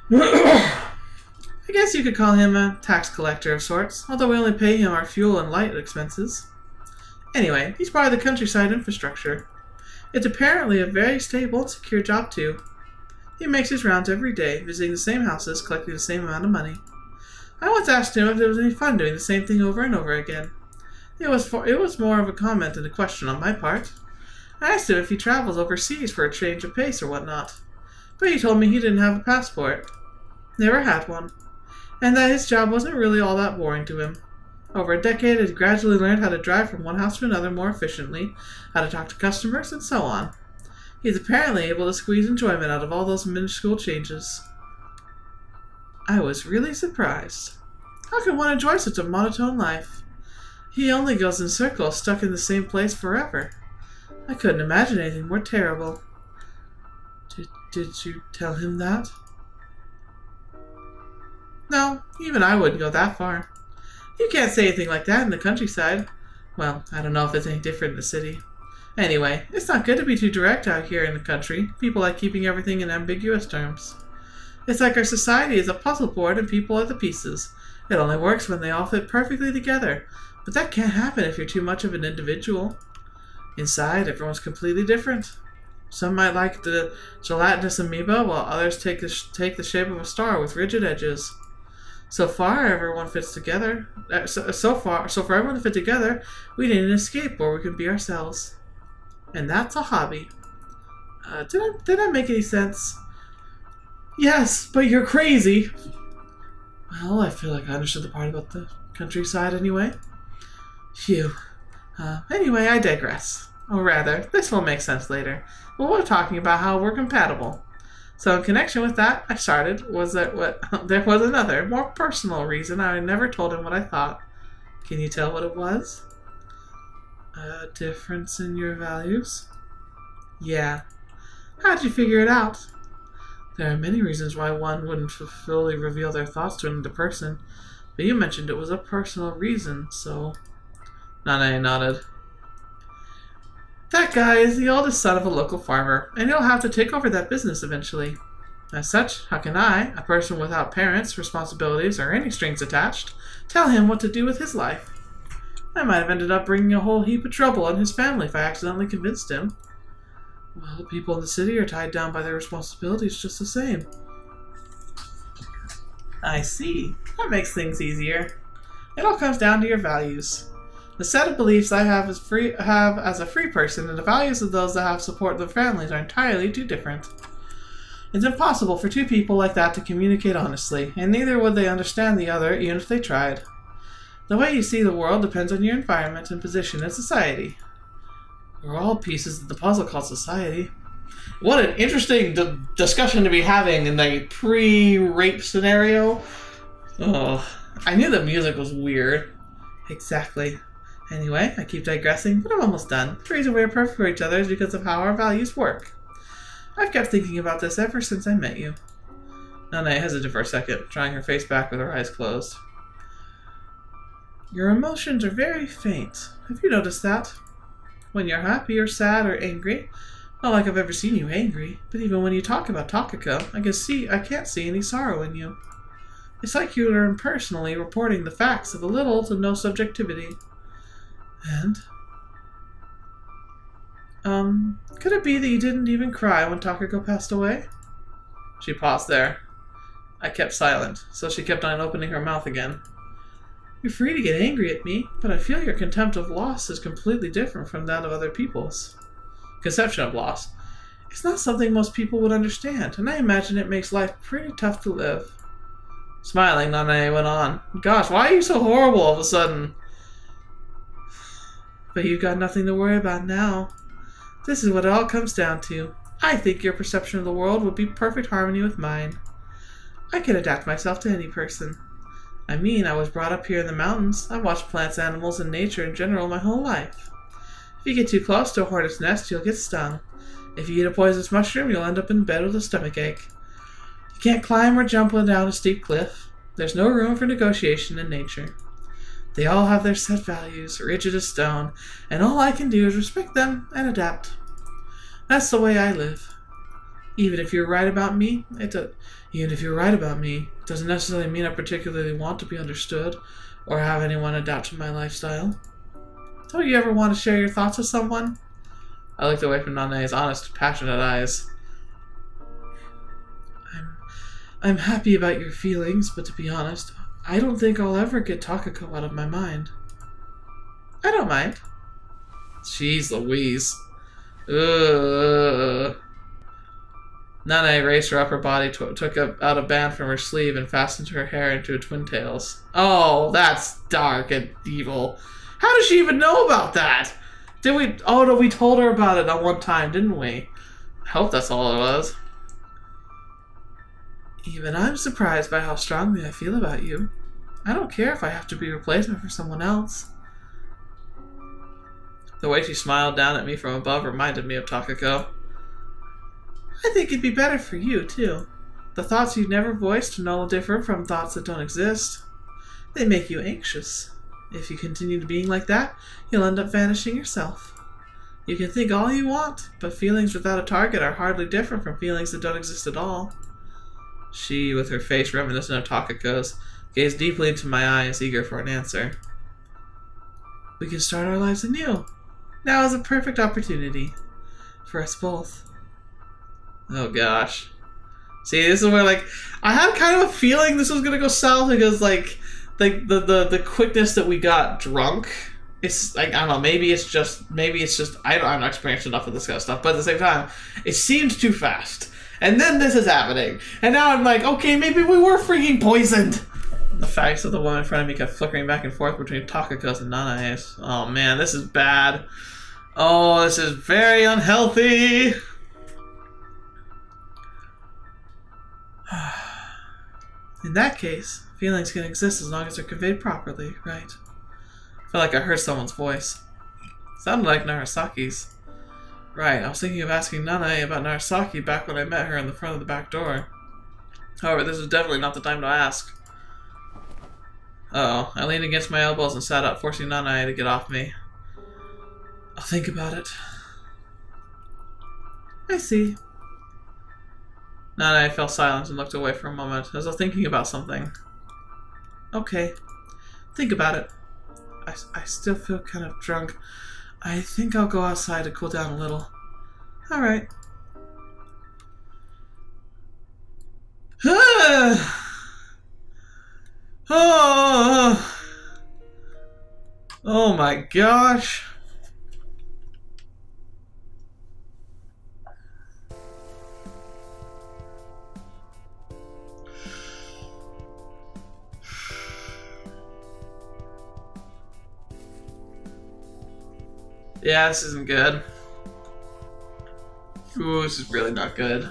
I guess you could call him a tax collector of sorts, although we only pay him our fuel and light expenses. Anyway, he's part of the countryside infrastructure. It's apparently a very stable and secure job too. He makes his rounds every day, visiting the same houses, collecting the same amount of money. I once asked him if there was any fun doing the same thing over and over again. It was more of a comment than a question on my part. I asked him if he travels overseas for a change of pace or whatnot, but he told me he didn't have a passport. Never had one. And that his job wasn't really all that boring to him. Over a decade, he gradually learned how to drive from one house to another more efficiently, how to talk to customers, and so on. He's apparently able to squeeze enjoyment out of all those minuscule changes. I was really surprised. How can one enjoy such a monotone life? He only goes in circles, stuck in the same place forever. I couldn't imagine anything more terrible. Did you tell him that? No, even I wouldn't go that far. You can't say anything like that in the countryside. Well, I don't know if it's any different in the city. Anyway, it's not good to be too direct out here in the country. People like keeping everything in ambiguous terms. It's like our society is a puzzle board and people are the pieces. It only works when they all fit perfectly together. But that can't happen if you're too much of an individual. Inside, everyone's completely different. Some might like the gelatinous amoeba, while others take the shape of a star with rigid edges. So far, everyone fits together. So for everyone to fit together, we need an escape where we can be ourselves. And that's a hobby. Did I make any sense? Yes, but you're crazy. Well, I feel like I understood the part about the countryside anyway. Phew. Anyway, I digress. Or rather, this will make sense later. But we're talking about how we're compatible. So in connection with that, there was another, more personal reason I never told him what I thought. Can you tell what it was? A difference in your values? Yeah. How'd you figure it out? There are many reasons why one wouldn't fully reveal their thoughts to another person, but you mentioned it was a personal reason, so... Nanae nodded. That guy is the oldest son of a local farmer, and he'll have to take over that business eventually. As such, how can I, a person without parents, responsibilities, or any strings attached, tell him what to do with his life? I might have ended up bringing a whole heap of trouble on his family if I accidentally convinced him. Well, the people in the city are tied down by their responsibilities just the same. I see. That makes things easier. It all comes down to your values. The set of beliefs I have as a free person and the values of those that have support their families are entirely too different. It's impossible for two people like that to communicate honestly, and neither would they understand the other even if they tried. The way you see the world depends on your environment and position in society. We're all pieces of the puzzle called society. What an interesting discussion to be having in a pre-rape scenario. Oh, I knew the music was weird. Exactly. Anyway, I keep digressing, but I'm almost done. The reason we're perfect for each other is because of how our values work. I've kept thinking about this ever since I met you. Nanae hesitated for a second, drawing her face back with her eyes closed. Your emotions are very faint. Have you noticed that? When you're happy or sad or angry, not like I've ever seen you angry, but even when you talk about Takako, I can't see any sorrow in you. It's like you are impersonally reporting the facts of a little to no subjectivity. And? Could it be that you didn't even cry when Takako passed away? She paused there. I kept silent, so she kept on opening her mouth again. You're free to get angry at me, but I feel your contempt of loss is completely different from that of other people's. Conception of loss. It's not something most people would understand, and I imagine it makes life pretty tough to live. Smiling, Nanae went on. Gosh, why are you so horrible all of a sudden? But you've got nothing to worry about now. This is what it all comes down to. I think your perception of the world would be perfect harmony with mine. I can adapt myself to any person. I mean, I was brought up here in the mountains. I've watched plants, animals, and nature in general my whole life. If you get too close to a hornet's nest, you'll get stung. If you eat a poisonous mushroom, you'll end up in bed with a stomachache. You can't climb or jump down a steep cliff. There's no room for negotiation in nature. They all have their set values, rigid as stone, and all I can do is respect them and adapt. That's the way I live. Even if you're right about me, it doesn't necessarily mean I particularly want to be understood or have anyone adapt to my lifestyle. Don't you ever want to share your thoughts with someone? I looked away from Nanae's honest, passionate eyes. I'm happy about your feelings, but to be honest, I don't think I'll ever get Takako out of my mind. I don't mind. Jeez Louise. Ugh. Nanae raised her upper body, took out a band from her sleeve, and fastened her hair into a twin tails. Oh, that's dark and evil. How does she even know about that? Did we? Oh no, we told her about it on one time, didn't we? I hope that's all it was. Even I'm surprised by how strongly I feel about you. I don't care if I have to be a replacement for someone else. The way she smiled down at me from above reminded me of Takako. I think it'd be better for you, too. The thoughts you never voiced are no different from thoughts that don't exist. They make you anxious. If you continue being like that, you'll end up vanishing yourself. You can think all you want, but feelings without a target are hardly different from feelings that don't exist at all. She, with her face reminiscent of Takako's, gazed deeply into my eyes, eager for an answer. We can start our lives anew. Now is a perfect opportunity. For us both. Oh gosh. See, this is where, like, I had kind of a feeling this was gonna go south because, like the quickness that we got drunk. It's like, I don't know, maybe it's just I'm not experienced enough with this kind of stuff, but at the same time, it seemed too fast. And then this is happening. And now I'm like, okay, maybe we were freaking poisoned. The face of the woman in front of me kept flickering back and forth between Takako's and Nanae's. Oh man, this is bad. Oh, this is very unhealthy. In that case, feelings can exist as long as they're conveyed properly, right? I felt like I heard someone's voice. It sounded like Narasaki's. Right, I was thinking of asking Nanae about Narasaki back when I met her in the front of the back door. However, this is definitely not the time to ask. Uh-oh, I leaned against my elbows and sat up, forcing Nanae to get off me. I'll think about it. I see. Nanae fell silent and looked away for a moment, as though thinking about something. Okay. Think about it. I still feel kind of drunk. I think I'll go outside to cool down a little. Alright. Oh my gosh. Yeah, this isn't good. Ooh, this is really not good.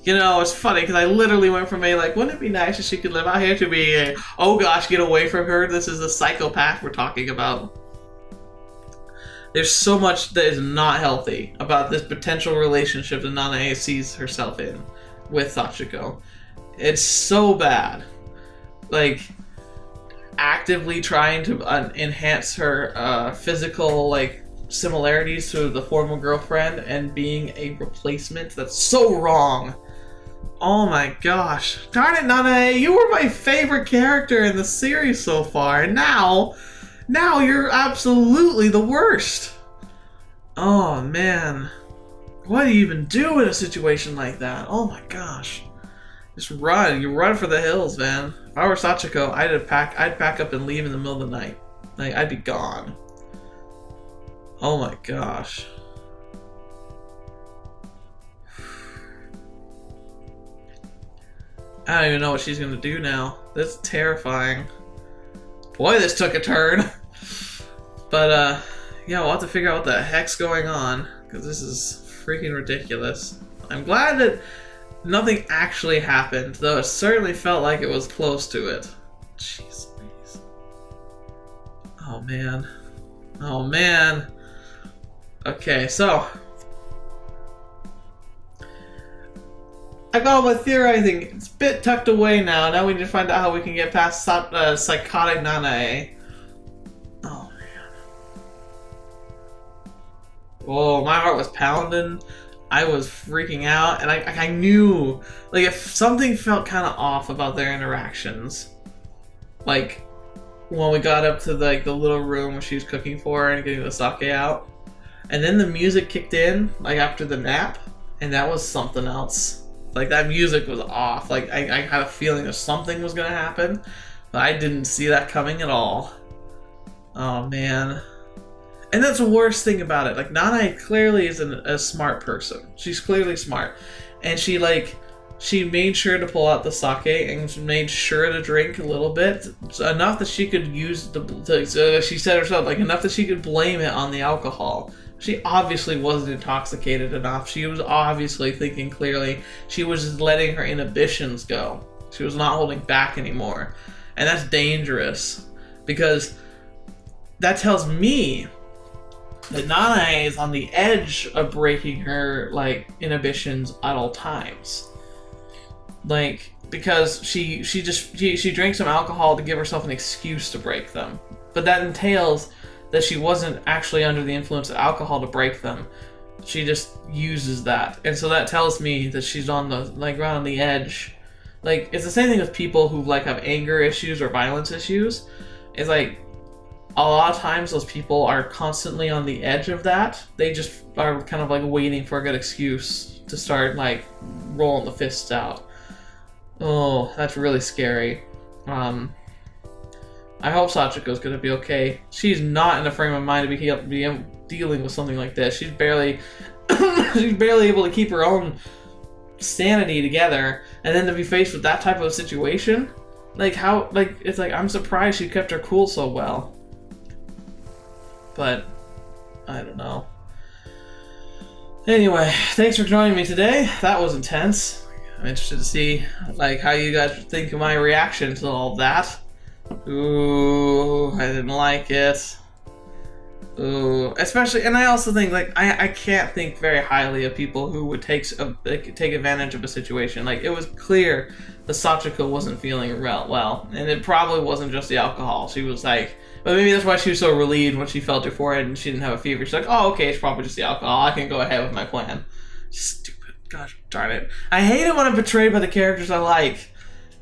You know, it's funny because I literally went from a like, wouldn't it be nice if she could live out here to be a, oh gosh, get away from her. This is the psychopath we're talking about. There's so much that is not healthy about this potential relationship that Nanae sees herself in with Sachiko. It's so bad. Like, actively trying to enhance her physical, like, similarities to the former girlfriend and being a replacement. That's so wrong. Oh my gosh. Darn it, Nanae, you were my favorite character in the series so far, and now you're absolutely the worst. Oh man. What do you even do in a situation like that? Oh my gosh. Just run. You run for the hills, man. If I were Sachiko, I'd pack up and leave in the middle of the night. Like, I'd be gone. Oh my gosh. I don't even know what she's gonna do now. That's terrifying. Boy, this took a turn. But, yeah, we'll have to figure out what the heck's going on, because this is freaking ridiculous. I'm glad that nothing actually happened, though it certainly felt like it was close to it. Jeez Louise. Oh, man. Oh, man. Okay, so I got all my theorizing. It's a bit tucked away now. Now we need to find out how we can get past psychotic Nanae. Oh, man. Whoa, my heart was pounding. I was freaking out, and I knew, like, if something felt kind of off about their interactions, like when we got up to the little room where she was cooking for her and getting the sake out, and then the music kicked in, like after the nap, and that was something else. Like, that music was off. Like, I had a feeling that something was gonna happen, but I didn't see that coming at all. Oh man. And that's the worst thing about it. Like, Nanae clearly is a smart person. She's clearly smart. And she made sure to pull out the sake and made sure to drink a little bit. Enough that she could use she said herself, like, enough that she could blame it on the alcohol. She obviously wasn't intoxicated enough. She was obviously thinking clearly. She was just letting her inhibitions go. She was not holding back anymore. And that's dangerous. Because that tells me that Nanae is on the edge of breaking her, like, inhibitions at all times. Like, because she drank some alcohol to give herself an excuse to break them. But that entails that she wasn't actually under the influence of alcohol to break them. She just uses that. And so that tells me that she's on the, like, right on the edge. Like, it's the same thing with people who, like, have anger issues or violence issues. It's like, a lot of times those people are constantly on the edge of that. They just are kind of like waiting for a good excuse to start, like, rolling the fists out. Oh, that's really scary. I hope Sachiko's gonna be okay. She's not in a frame of mind to be dealing with something like this. She's barely she's barely able to keep her own sanity together, and then to be faced with that type of situation, like, how, like, it's like, I'm surprised she kept her cool so well. But I don't know. Anyway, thanks for joining me today. That was intense. I'm interested to see, like, how you guys think of my reaction to all that. Ooh, I didn't like it. Ooh, especially, and I also think, like, I can't think very highly of people who would take advantage of a situation. Like, it was clear that Sachiko wasn't feeling well, and it probably wasn't just the alcohol. She was like, but maybe that's why she was so relieved when she felt her forehead and she didn't have a fever. She's like, oh, okay, it's probably just the alcohol. I can go ahead with my plan. Stupid. Gosh darn it. I hate it when I'm betrayed by the characters I like.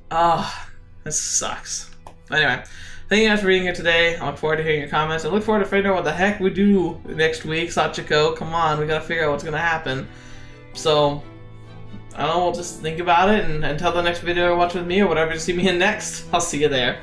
Ah, this sucks. Anyway, Thank you guys for being here today. I look forward to hearing your comments. I look forward to figuring out what the heck we do next week. Sachiko, come on, we gotta figure out what's gonna happen. So, I don't know, we'll just think about it, and until the next video or watch with me or whatever you see me in next, I'll see you there.